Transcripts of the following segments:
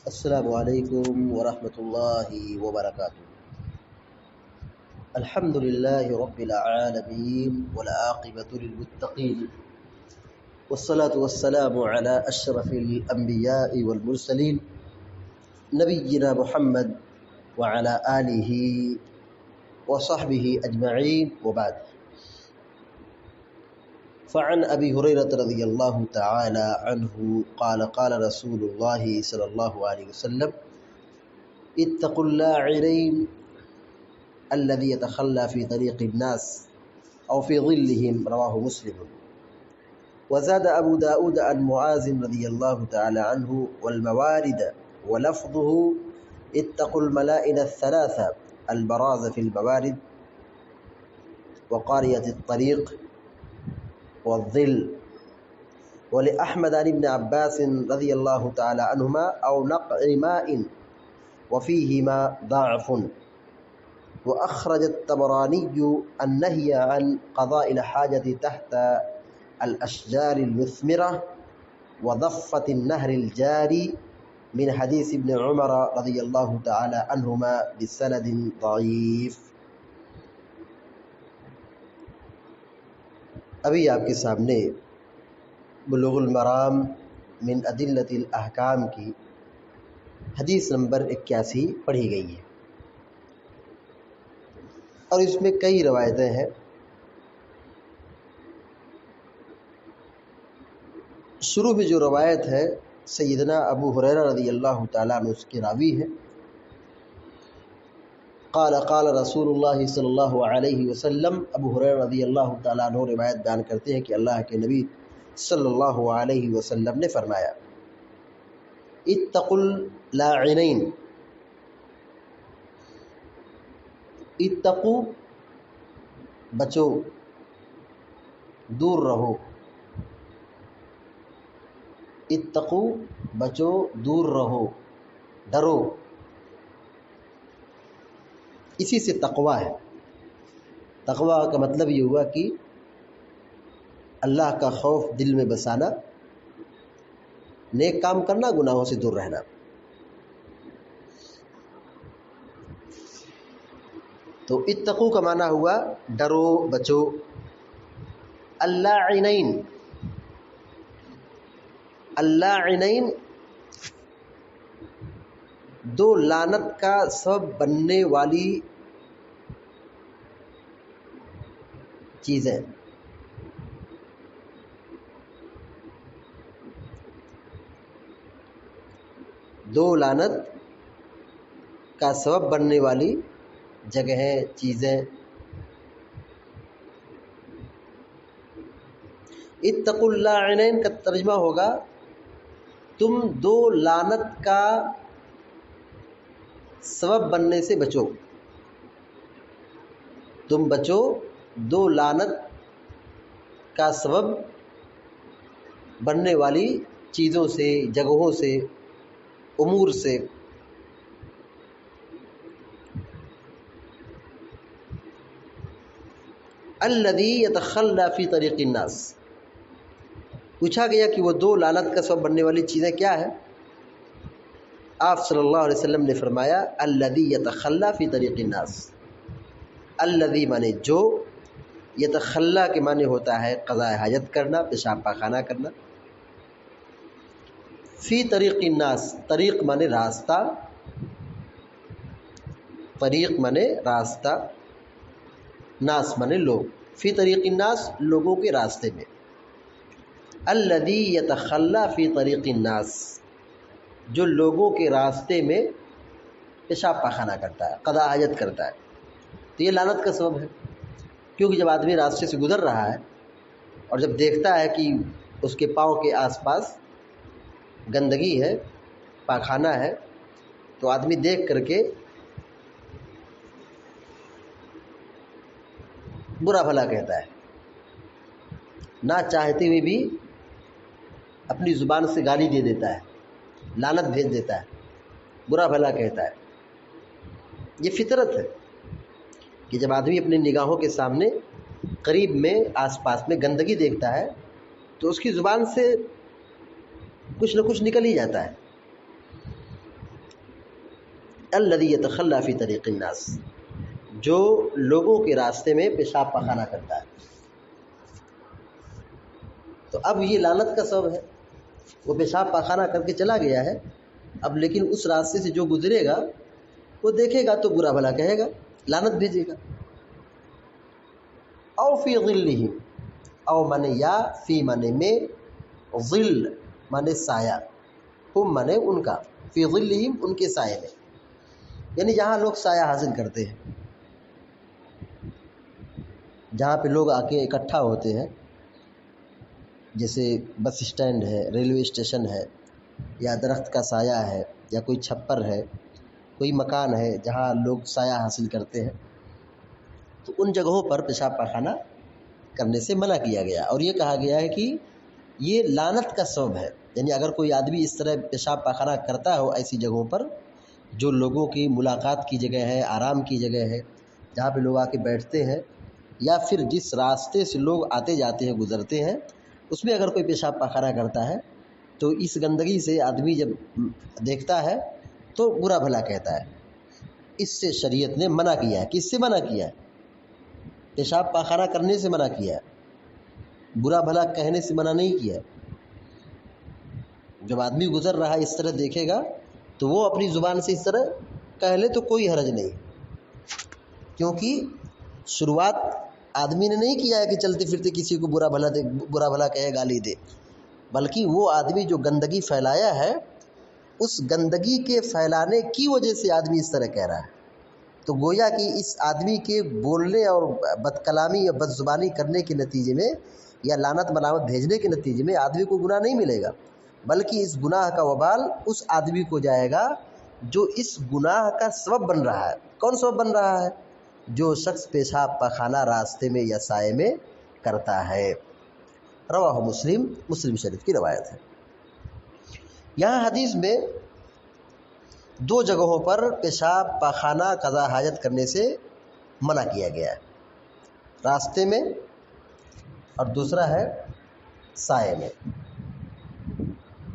السلام علیکم ورحمۃ اللہ وبرکاتہ۔ الحمد للہ رب العالمین والعاقبۃ للمتقین والصلاة والسلام علی اشرف الانبیاء والمرسلین نبینا محمد وعلی آلہ وصحبہ اجمعین وبعد۔ فعن ابی ہریرۃ رضی اللہ تعالی عنہ قال قال رسول اللہ صلی اللہ علیہ وسلم اتقوا اللاعنین الذي يتخلى في طريق الناس أو في ظلهم، رواه مسلم۔ وزاد أبو داود عن معاذ رضي الله تعالى عنه والموارد، ولفظه اتقوا الملائن الثلاثة البراز في الموارد وقارية الطريق والظل۔ ولأحمد عن ابن عباس رضي الله تعالى عنهما أو نقع ماء وفيهما ضعف۔ وأخرج الطبراني النهي عن قضاء الحاجة تحت الأشجار المثمرة وضفة النهر الجاري من حديث ابن عمر رضي الله تعالى عنهما بسند ضعيف۔ ابھی آپ کے سامنے بلوغ المرام من ادلۃ الاحکام کی حدیث نمبر 81 پڑھی گئی ہے، اور اس میں کئی روایتیں ہیں۔ شروع میں جو روایت ہے سیدنا ابو ہریرہ رضی اللہ تعالیٰ عنہ اس کے راوی ہیں۔ قال قال رسول اللہ صلی اللہ علیہ وسلم، ابو ہریرہ رضی اللہ تعالیٰ عنہ روایت بیان کرتے ہیں کہ اللہ کے نبی صلی اللہ علیہ وسلم نے فرمایا اتقوا اللاعنین، اتقو بچو، دور رہو، اتقو بچو، دور رہو، ڈرو، اسی سے تقویٰ ہے۔ تقویٰ کا مطلب یہ ہوا کہ اللہ کا خوف دل میں بسانا، نیک کام کرنا، گناہوں سے دور رہنا۔ تو اتقو کا معنی ہوا ڈرو، بچو۔ اللاعنین، اللاعنین دو لعنت کا سبب بننے والی چیزیں، دو لعنت کا سبب بننے والی جگہیں، چیزیں۔ اتقوا اللاعنین کا ترجمہ ہوگا تم دو لعنت کا سبب بننے سے بچو، تم بچو دو لعنت کا سبب بننے والی چیزوں سے، جگہوں سے، امور سے۔ الذی یتخلی فی طریق الناس، پوچھا گیا کہ وہ دو لعنت کا سبب بننے والی چیزیں کیا ہیں؟ آپ صلی اللہ علیہ وسلم نے فرمایا الذی یتخلی فی طریق الناس۔ الذی مانے جو، یتخلی کے معنی ہوتا ہے قضاء حاجت کرنا، پیشاب پاخانہ کرنا۔ فی طریق الناس، طریق مانے راستہ، طریق مانے راستہ، ناس مانے لوگ، فی طریق الناس لوگوں کے راستے میں۔ الذی یتخلی فی طریق الناس، جو لوگوں کے راستے میں پیشاب پاخانہ کرتا ہے، قضاء حاجت کرتا ہے، تو یہ لعنت کا سبب ہے۔ کیونکہ جب آدمی راستے سے گزر رہا ہے اور جب دیکھتا ہے کہ اس کے پاؤں کے آس پاس گندگی ہے، پاخانہ ہے، تو آدمی دیکھ کر کے برا بھلا کہتا ہے، نہ چاہتے ہوئے بھی اپنی زبان سے گالی دے دیتا ہے، لعنت بھیج دیتا ہے، برا بھلا کہتا ہے۔ یہ فطرت ہے کہ جب آدمی اپنی نگاہوں کے سامنے قریب میں آس پاس میں گندگی دیکھتا ہے تو اس کی زبان سے کچھ نہ کچھ نکل ہی جاتا ہے۔ الذی یتخلی فی طریق الناس، جو لوگوں کے راستے میں پیشاب پخانہ کرتا ہے۔ تو اب یہ لعنت کا سبب ہے، وہ پیشاب پخانہ کر کے چلا گیا ہے، اب لیکن اس راستے سے جو گزرے گا وہ دیکھے گا تو برا بھلا کہے گا، لعنت بھیجے گا۔ او فی ظلہ، او مانے یا، فی مانے میں، ظل مانے سایہ، ہم مانے ان کا، فی ظلہم ان کے سائے میں، یعنی جہاں لوگ سایہ حاصل کرتے ہیں، جہاں پہ لوگ آ کے اکٹھا ہوتے ہیں، جیسے بس اسٹینڈ ہے، ریلوے اسٹیشن ہے، یا درخت کا سایہ ہے، یا کوئی چھپر ہے، کوئی مکان ہے جہاں لوگ سایہ حاصل کرتے ہیں، تو ان جگہوں پر پیشاب پاخانہ کرنے سے منع کیا گیا، اور یہ کہا گیا ہے کہ یہ لعنت کا سبب ہے۔ یعنی اگر کوئی آدمی اس طرح پیشاب پاخانہ کرتا ہو ایسی جگہوں پر جو لوگوں کی ملاقات کی جگہ ہے، آرام کی جگہ ہے، جہاں پہ لوگ آ کے بیٹھتے ہیں، یا پھر جس راستے سے لوگ آتے جاتے ہیں، گزرتے ہیں، اس میں اگر کوئی پیشاب پاخانہ کرتا ہے تو اس گندگی سے آدمی جب دیکھتا ہے تو برا بھلا کہتا ہے۔ اس سے شریعت نے منع کیا ہے۔ کس سے منع کیا ہے؟ پیشاب پاخانہ کرنے سے منع کیا ہے، برا بھلا کہنے سے منع نہیں کیا ہے۔ جب آدمی گزر رہا ہے اس طرح دیکھے گا تو وہ اپنی زبان سے اس طرح کہہ لے تو کوئی حرج نہیں، کیونکہ شروعات آدمی نے نہیں کیا ہے کہ چلتے پھرتے کسی کو برا بھلا کہے، گالی دے، بلکہ وہ آدمی جو گندگی پھیلایا ہے اس گندگی کے پھیلانے کی وجہ سے آدمی اس طرح کہہ رہا ہے۔ تو گویا کہ اس آدمی کے بولنے اور بد کلامی یا بد زبانی کرنے کے نتیجے میں یا لعنت ملامت بھیجنے کے نتیجے میں آدمی کو گناہ نہیں ملے گا، بلکہ اس گناہ کا وبال اس آدمی کو جائے گا جو اس گناہ کا سبب بن رہا ہے۔ کون سبب بن رہا ہے؟ جو شخص پیشاب پاخانہ راستے میں یا سائے میں کرتا ہے۔ رواہ مسلم، مسلم شریف کی روایت ہے۔ یہاں حدیث میں دو جگہوں پر پیشاب پاخانہ قضا حاجت کرنے سے منع کیا گیا ہے، راستے میں اور دوسرا ہے سائے میں۔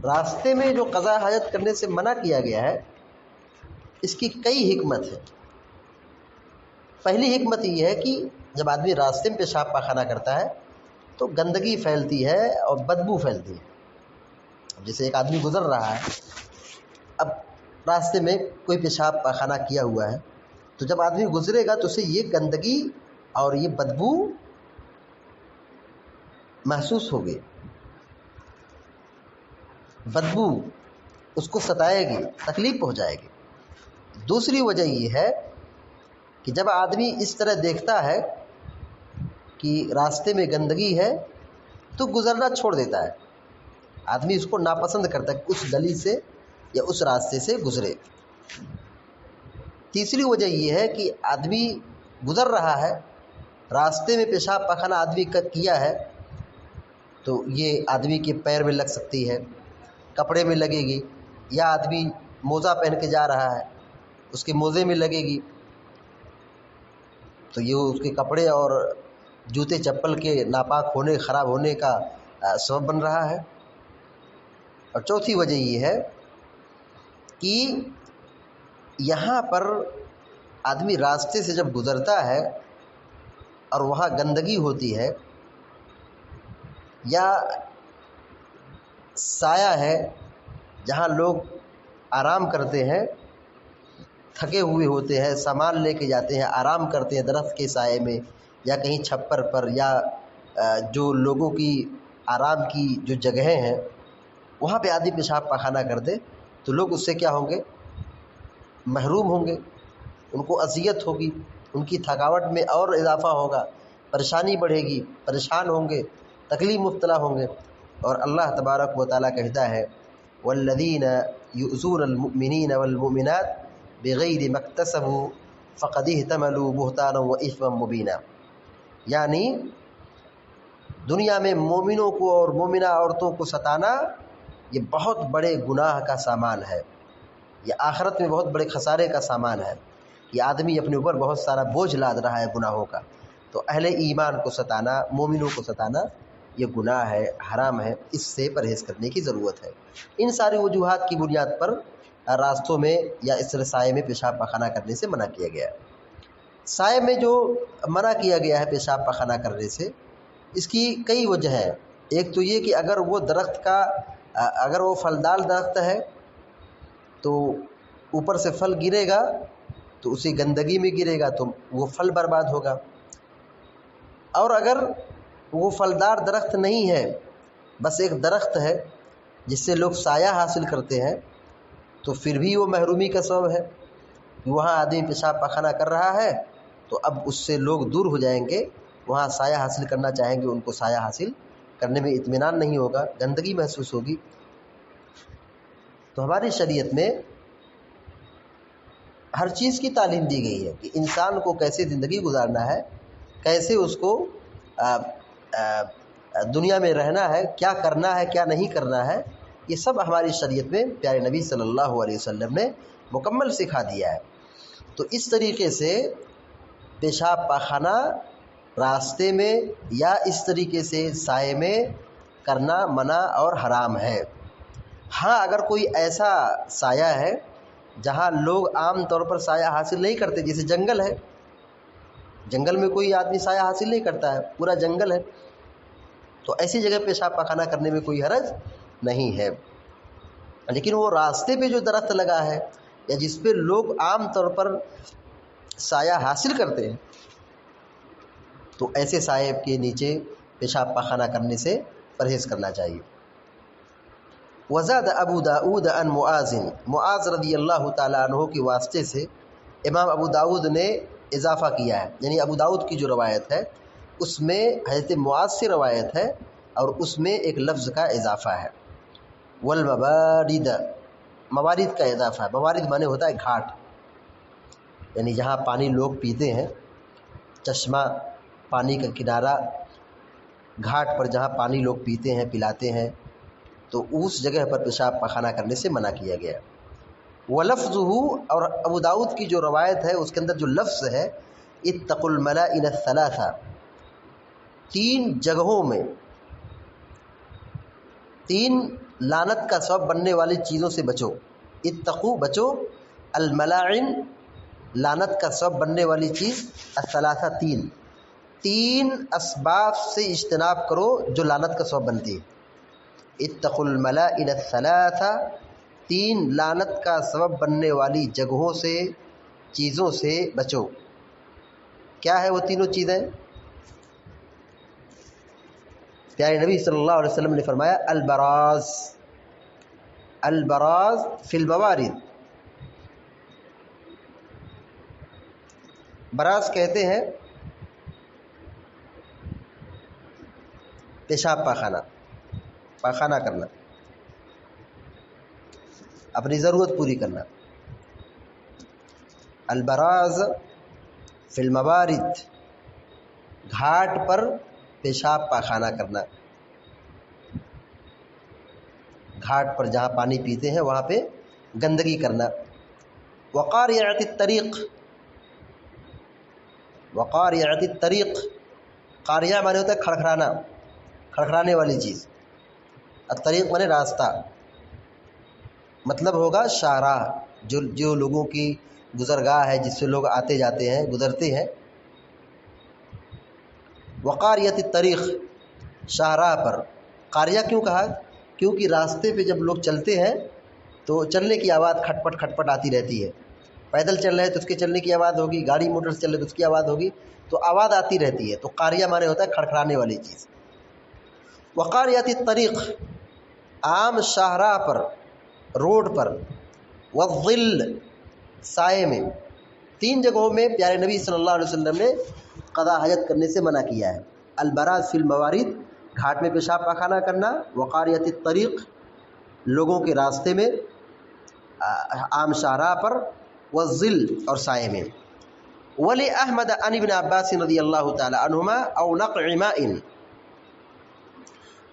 راستے میں جو قضا حاجت کرنے سے منع کیا گیا ہے اس کی کئی حکمت ہے۔ پہلی حکمت یہ ہے کہ جب آدمی راستے میں پیشاب پاخانہ کرتا ہے تو گندگی پھیلتی ہے اور بدبو پھیلتی ہے۔ جیسے ایک آدمی گزر رہا ہے، اب راستے میں کوئی پیشاب پاخانہ کیا ہوا ہے، تو جب آدمی گزرے گا تو اسے یہ گندگی اور یہ بدبو محسوس ہوگی، بدبو اس کو ستائے گی، تکلیف پہنچائے گی۔ دوسری وجہ یہ ہے کہ جب آدمی اس طرح دیکھتا ہے کہ راستے میں گندگی ہے تو گزرنا چھوڑ دیتا ہے، آدمی اس کو ناپسند کرتا ہے کہ اس گلی سے یا اس راستے سے گزرے۔ تیسری وجہ یہ ہے کہ آدمی گزر رہا ہے، راستے میں پیشاب پاخانہ آدمی کا کیا ہے تو یہ آدمی کے پیر میں لگ سکتی ہے، کپڑے میں لگے گی، یا آدمی موزہ پہن کے جا رہا ہے اس کے موزے میں لگے گی تو یہ اس کے کپڑے اور جوتے چپل کے ناپاک ہونے، خراب ہونے کا سبب بن رہا ہے۔ اور چوتھی وجہ یہ ہے کہ یہاں پر آدمی راستے سے جب گزرتا ہے اور وہاں گندگی ہوتی ہے یا سایہ ہے جہاں لوگ آرام کرتے ہیں، تھکے ہوئے ہوتے ہیں، سامان لے کے جاتے ہیں، آرام کرتے ہیں درخت کے سائے میں یا کہیں چھپر پر، یا جو لوگوں کی آرام کی جو جگہیں ہیں وہاں پہ آدمی پیشاب پاخانہ کر دے تو لوگ اس سے کیا ہوں گے؟ محروم ہوں گے، ان کو اذیت ہوگی، ان کی تھکاوٹ میں اور اضافہ ہوگا، پریشانی بڑھے گی، پریشان ہوں گے، تکلیف مبتلا ہوں گے۔ اور اللہ تبارک و تعالیٰ کہتا ہے والذین یؤذون المؤمنین والمؤمنات بغیر ما اکتسبوا فقد احتملوا بہتانا واثما مبینا، یعنی دنیا میں مومنوں کو اور مومنہ عورتوں کو ستانا یہ بہت بڑے گناہ کا سامان ہے، یہ آخرت میں بہت بڑے خسارے کا سامان ہے۔ یہ آدمی اپنے اوپر بہت سارا بوجھ لاد رہا ہے گناہوں کا، تو اہل ایمان کو ستانا، مومنوں کو ستانا یہ گناہ ہے، حرام ہے، اس سے پرہیز کرنے کی ضرورت ہے۔ ان ساری وجوہات کی بنیاد پر راستوں میں یا اس طرح سائے میں پیشاب پاخانہ کرنے سے منع کیا گیا ہے۔ سائے میں جو منع کیا گیا ہے پیشاب پاخانہ کرنے سے، اس کی کئی وجہ ہیں۔ ایک تو یہ کہ اگر وہ درخت کا اگر وہ پھلدار درخت ہے تو اوپر سے پھل گرے گا تو اسی گندگی میں گرے گا تو وہ پھل برباد ہوگا، اور اگر وہ پھلدار درخت نہیں ہے، بس ایک درخت ہے جس سے لوگ سایہ حاصل کرتے ہیں، تو پھر بھی وہ محرومی کا سبب ہے۔ وہاں آدمی پیشاب پاخانہ کر رہا ہے تو اب اس سے لوگ دور ہو جائیں گے، وہاں سایہ حاصل کرنا چاہیں گے، ان کو سایہ حاصل کرنے میں اطمینان نہیں ہوگا، گندگی محسوس ہوگی۔ تو ہماری شریعت میں ہر چیز کی تعلیم دی گئی ہے کہ انسان کو کیسے زندگی گزارنا ہے، کیسے اس کو دنیا میں رہنا ہے، کیا کرنا ہے کیا نہیں کرنا ہے، یہ سب ہماری شریعت میں پیارے نبی صلی اللہ علیہ وسلم نے مکمل سکھا دیا ہے۔ تو اس طریقے سے پیشاب پاخانہ راستے میں یا اس طریقے سے سائے میں کرنا منع اور حرام ہے۔ ہاں اگر کوئی ایسا سایہ ہے جہاں لوگ عام طور پر سایہ حاصل نہیں کرتے، جیسے جنگل ہے، جنگل میں کوئی آدمی سایہ حاصل نہیں کرتا ہے، پورا جنگل ہے، تو ایسی جگہ پیشاب پاخانہ کرنے میں کوئی حرج نہیں ہے۔ لیکن وہ راستے پہ جو درخت لگا ہے یا جس پہ لوگ عام طور پر سایہ حاصل کرتے ہیں، تو ایسے سائے کے نیچے پیشاب پاخانہ کرنے سے پرہیز کرنا چاہیے۔ وزاد ابو داود عن معاذ رضی اللہ تعالیٰ عنہ کے واسطے سے امام ابو داود نے اضافہ کیا ہے، یعنی ابو داود کی جو روایت ہے اس میں حضرت معاذ سے روایت ہے اور اس میں ایک لفظ کا اضافہ ہے، والموارد، موارد کا اضافہ ہے۔ موارد معنی ہوتا ہے گھاٹ، یعنی جہاں پانی لوگ پیتے ہیں، چشمہ، پانی کا کنارہ، گھاٹ پر جہاں پانی لوگ پیتے ہیں پلاتے ہیں، تو اس جگہ پر پیشاب پاخانہ کرنے سے منع کیا گیا۔ وَلَفْظُهُ، اور ابو داؤد کی جو روایت ہے اس کے اندر جو لفظ ہے اتقوا الملائن الثلاثہ، تین جگہوں میں، تین لعنت کا سبب بننے والی چیزوں سے بچو، اتقوا بچو، الملاعن لعنت کا سبب بننے والی چیز، الثلاثہ تین اسباب سے اجتناب کرو جو لعنت کا سبب بنتی ہے۔ اتقوا الملائن الثلاثہ، تین لعنت کا سبب بننے والی جگہوں سے، چیزوں سے بچو۔ کیا ہے وہ تینوں چیزیں؟ پیارے نبی صلی اللہ علیہ وسلم نے فرمایا البراز، البراز فی الموارد، براز کہتے ہیں پیشاب پاخانہ، پاخانہ کرنا، اپنی ضرورت پوری کرنا۔ البراز فی الموارد، گھاٹ پر پیشاب پاخانہ کرنا، گھاٹ پر جہاں پانی پیتے ہیں وہاں پہ گندگی کرنا۔ وقاریعۃ الطریق، وقاریعۃ الطریق، قاریہ مانے ہوتا ہے کھڑکھڑانا، کھڑکھڑانے والی چیز، الطریق مانے راستہ، مطلب ہوگا شاہراہ، جو لوگوں کی گزرگاہ ہے، جس سے لوگ آتے جاتے ہیں، گزرتے ہیں۔ وقاریۃ الطریق، شاہراہ پر۔ قاریہ کیوں کہا؟ کیونکہ راستے پہ جب لوگ چلتے ہیں تو چلنے کی آواز کھٹ پٹ آتی رہتی ہے، پیدل چل رہے ہیں تو اس کے چلنے کی آواز ہوگی، گاڑی موٹر سے چل رہے تو اس کی آواز ہوگی، تو آواز آتی رہتی ہے، تو قاریہ مانے ہوتا ہے کھڑکھڑانے والی چیز۔ وقاریۃ الطریق، عام شاہراہ پر، روڈ پر۔ والظل، سائے میں۔ تین جگہوں میں پیارے نبی صلی اللہ علیہ وسلم نے قضاء حاجت کرنے سے منع کیا ہے۔ البراز فی الموارد، گھاٹ میں پیشاب پاخانہ کرنا، وقاریۃ الطریق، لوگوں کے راستے میں، عام شاہراہ پر، والظل، اور سائے میں۔ ولی احمد عن ابن عباس رضی اللہ تعالی عنہما او نقع ماء،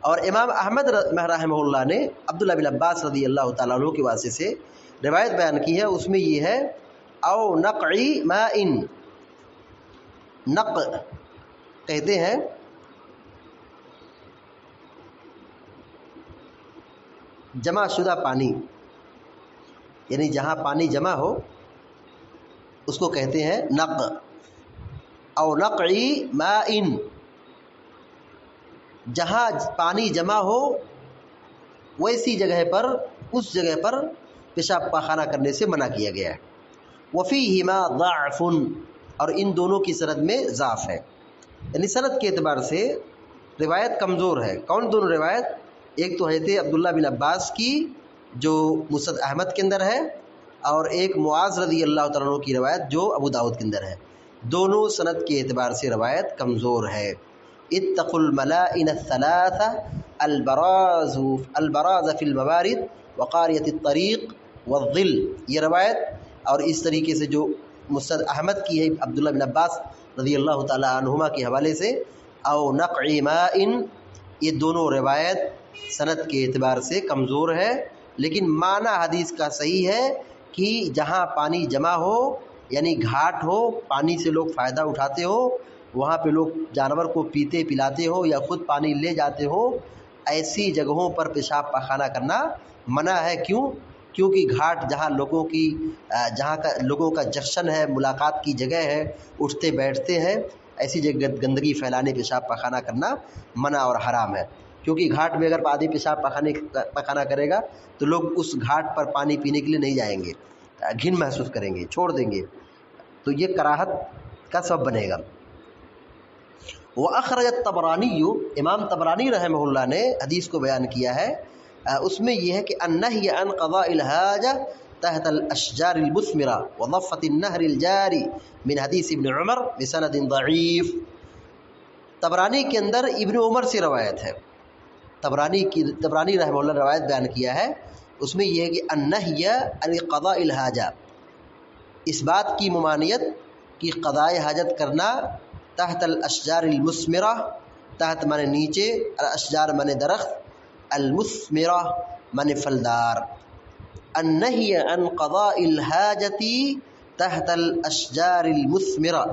اور امام احمد رحمہ اللہ نے عبداللہ بن عباس رضی اللہ تعالیٰ عنہ کے واسطے سے روایت بیان کی ہے، اس میں یہ ہے او نقع ماء، نقع کہتے ہیں جمع شدہ پانی، یعنی جہاں پانی جمع ہو اس کو کہتے ہیں نق، او نقعی ماء، جہاں پانی جمع ہو ویسی جگہ پر، اس جگہ پر پیشاب پاخانہ کرنے سے منع کیا گیا ہے۔ وفیہما ضعف، اور ان دونوں کی سند میں ضعف ہے، یعنی سند کے اعتبار سے روایت کمزور ہے۔ کون دونوں روایت؟ ایک تو حضرت عبداللہ بن عباس کی جو مسند احمد کے اندر ہے، اور ایک معاذ رضی اللہ تعالیٰ عنہ کی روایت جو ابو داؤد کے اندر ہے، دونوں سند کے اعتبار سے روایت کمزور ہے۔ اتقوا الملائن الثلاثہ البراز فی الموارد وقاریۃ الطریق والظل، یہ روایت، اور اس طریقے سے جو مسند احمد کی ہے عبداللہ بن عباس رضی اللہ تعالیٰ عنہما کے حوالے سے، او نقع ماء، یہ دونوں روایت سند کے اعتبار سے کمزور ہے، لیکن معنی حدیث کا صحیح ہے کہ جہاں پانی جمع ہو، یعنی گھاٹ ہو، پانی سے لوگ فائدہ اٹھاتے ہو، وہاں پہ لوگ جانور کو پیتے پلاتے ہو یا خود پانی لے جاتے ہو، ایسی جگہوں پر پیشاب پاخانہ کرنا منع ہے۔ کیوں؟ کیونکہ گھاٹ جہاں جہاں کا لوگوں کا جشن ہے، ملاقات کی جگہ ہے، اٹھتے بیٹھتے ہیں، ایسی جگہ گندگی پھیلانے پیشاب پاخانہ کرنا منع اور حرام ہے۔ کیونکہ گھاٹ میں اگر آدمی پیشاب پاخانہ کرے گا تو لوگ اس گھاٹ پر پانی پینے کے لیے نہیں جائیں گے، گھن محسوس کریں گے، چھوڑ دیں گے، تو یہ کراہت کا سبب بنے گا۔ وَأَخْرَجَ الطَّبْرَانِيُّ، امام طبرانی رحمہ اللہ نے حدیث کو بیان کیا ہے، اس میں یہ ہے کہ النہی عن قضاء الحاجہ تحت الاشجار المثمرہ وضفۃ النہر الجاری من حدیث ابن عمر بسند ضعیف۔ طبرانی کے اندر ابن عمر سے روایت ہے، طبرانی رحمہ اللہ نے روایت بیان کیا ہے، اس میں یہ ہے کہ النہی عن قضاء الحاجہ، اس بات کی ممانعت کہ قضاء حاجت کرنا تحت الاشجار المثمرہ، تحت مانے نیچے، الاشجار مانے درخت، المثمرہ مانے پھلدار، النہی عن قضاء الحاجت تحت الاشجار المثمرہ۔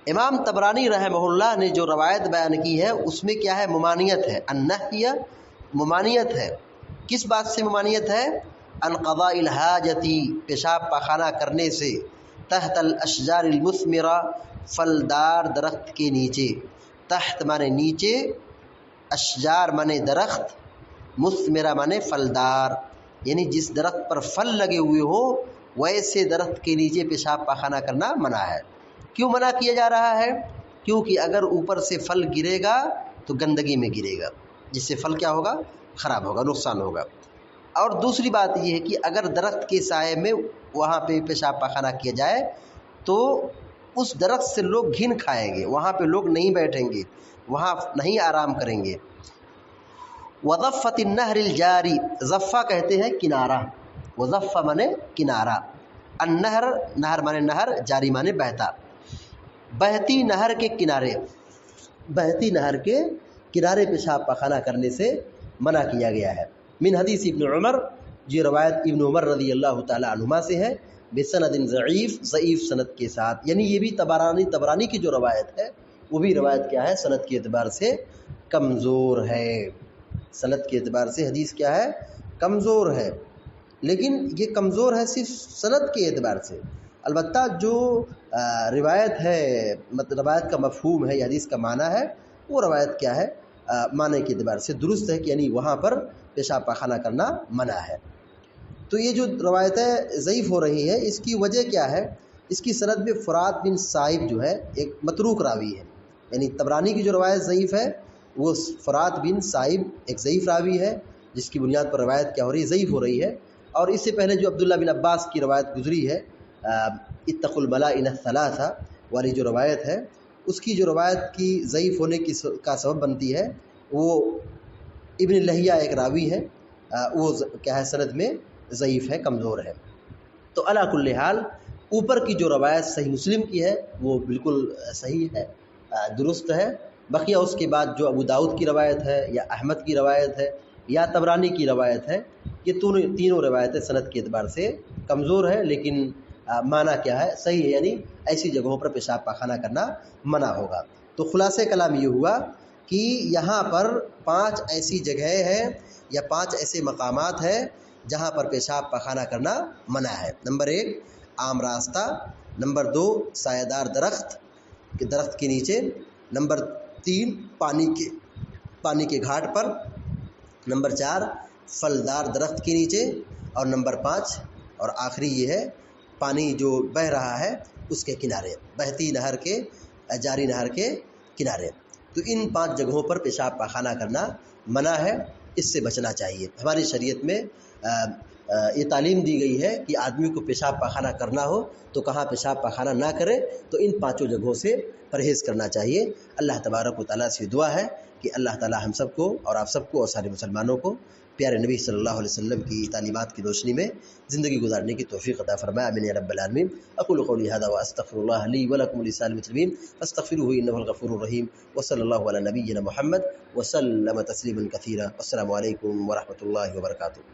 امام طبرانی رحمہ اللہ نے جو روایت بیان کی ہے اس میں کیا ہے؟ ممانعت ہے، النہی ممانعت ہے، کس بات سے ممانعت ہے؟ عن قضاء الحاجتی، پیشاب پاخانہ کرنے سے، تحت الاشجار المثمرہ، پھلدار درخت کے نیچے، تحت مانے نیچے، اشجار مانے درخت، مثمرہ مانے پھلدار، یعنی جس درخت پر پھل لگے ہوئے ہو ویسے درخت کے نیچے پیشاب پاخانہ کرنا منع ہے۔ کیوں منع کیا جا رہا ہے؟ کیونکہ اگر اوپر سے پھل گرے گا تو گندگی میں گرے گا، جس سے پھل کیا ہوگا؟ خراب ہوگا، نقصان ہوگا۔ اور دوسری بات یہ ہے کہ اگر درخت کے سائے میں وہاں پہ پیشاب پاخانہ کیا جائے تو اس درخت سے لوگ گھن کھائیں گے، وہاں پہ لوگ نہیں بیٹھیں گے، وہاں نہیں آرام کریں گے۔ وضفۃ النہر الجاری، ضفہ کہتے ہیں کنارہ، وضفہ مانے کنارہ، النہر نہر مانے نہر، جاری مانے بہتا، بہتی نہر کے کنارے، بہتی نہر کے کنارے پیشاب پاخانہ کرنے سے منع کیا گیا ہے۔ من حدیث ابن عمر، جو روایت ابن عمر رضی اللہ تعالی عنہما سے ہے، بسند ضعیف، ضعیف سند کے ساتھ، یعنی یہ بھی طبرانی کی جو روایت ہے وہ بھی روایت کیا ہے؟ سند کے اعتبار سے کمزور ہے، سند کے اعتبار سے حدیث کیا ہے؟ کمزور ہے، لیکن یہ کمزور ہے صرف سند کے اعتبار سے، البتہ جو روایت ہے، مطلب روایت کا مفہوم ہے یا حدیث کا معنی ہے، وہ روایت کیا ہے؟ معنی کے اعتبار سے درست ہے کہ یعنی وہاں پر پیشاب پاخانہ کرنا منع ہے۔ تو یہ جو روایتیں ضعیف ہو رہی ہیں اس کی وجہ کیا ہے؟ اس کی سند میں فرات بن صائب جو ہے ایک متروک راوی ہے، یعنی طبرانی کی جو روایت ضعیف ہے وہ فرات بن صائب ایک ضعیف راوی ہے، جس کی بنیاد پر روایت کیا ہو رہی ہے؟ ضعیف ہو رہی ہے۔ اور اس سے پہلے جو عبداللہ بن عباس کی روایت گزری ہے، اتقوا الملائن الثلاثہ والی جو روایت ہے، اس کی جو روایت کی ضعیف ہونے کا سبب بنتی ہے وہ ابن لہیہ ایک راوی ہے، وہ کیا ہے؟ سند میں ضعیف ہے، کمزور ہے۔ تو علی کل حال اوپر کی جو روایت صحیح مسلم کی ہے وہ بالکل صحیح ہے، درست ہے۔ بقیہ اس کے بعد جو ابو داؤد کی روایت ہے یا احمد کی روایت ہے یا طبرانی کی روایت ہے، یہ تینوں روایتیں سند کے اعتبار سے کمزور ہے، لیکن معنی کیا ہے؟ صحیح ہے، یعنی ایسی جگہوں پر پیشاب پاخانہ کرنا منع ہوگا۔ تو خلاصہ کلام یہ ہوا کہ یہاں پر 5 ایسی جگہیں ہیں یا 5 ایسے مقامات ہیں جہاں پر پیشاب پاخانہ کرنا منع ہے۔ نمبر 1 عام راستہ، نمبر 2 سایہ دار درخت کے نیچے، نمبر 3 پانی کے گھاٹ پر، نمبر 4 پھلدار درخت کے نیچے، اور نمبر 5 اور آخری یہ ہے پانی جو بہہ رہا ہے اس کے کنارے، بہتی نہر کے، جاری نہر کے کنارے۔ تو ان 5 جگہوں پر پیشاب پاخانہ کرنا منع ہے، اس سے بچنا چاہیے۔ ہماری شریعت میں یہ تعلیم دی گئی ہے کہ آدمی کو پیشاب پاخانہ کرنا ہو تو کہاں پیشاب پاخانہ نہ کرے، تو ان 5 جگہوں سے پرہیز کرنا چاہیے۔ اللہ تبارک و تعالیٰ سے دعا ہے کہ اللہ تعالیٰ ہم سب کو اور آپ سب کو اور سارے مسلمانوں کو پیارے نبی صلی اللہ علیہ وسلم کی تعلیمات کی روشنی میں زندگی گزارنے کی توفیق عطا فرمائے، آمین یا رب العالمین۔ اقول قولی ھذا واستغفر اللہ لی ولکم ولسائر المسلمین فاستغفروہ انہ الغفور الرحیم، وصلی اللہ علی نبینا محمد وسلم تسلیما کثیرا۔ السلام علیکم ورحمۃ اللہ وبرکاتہ۔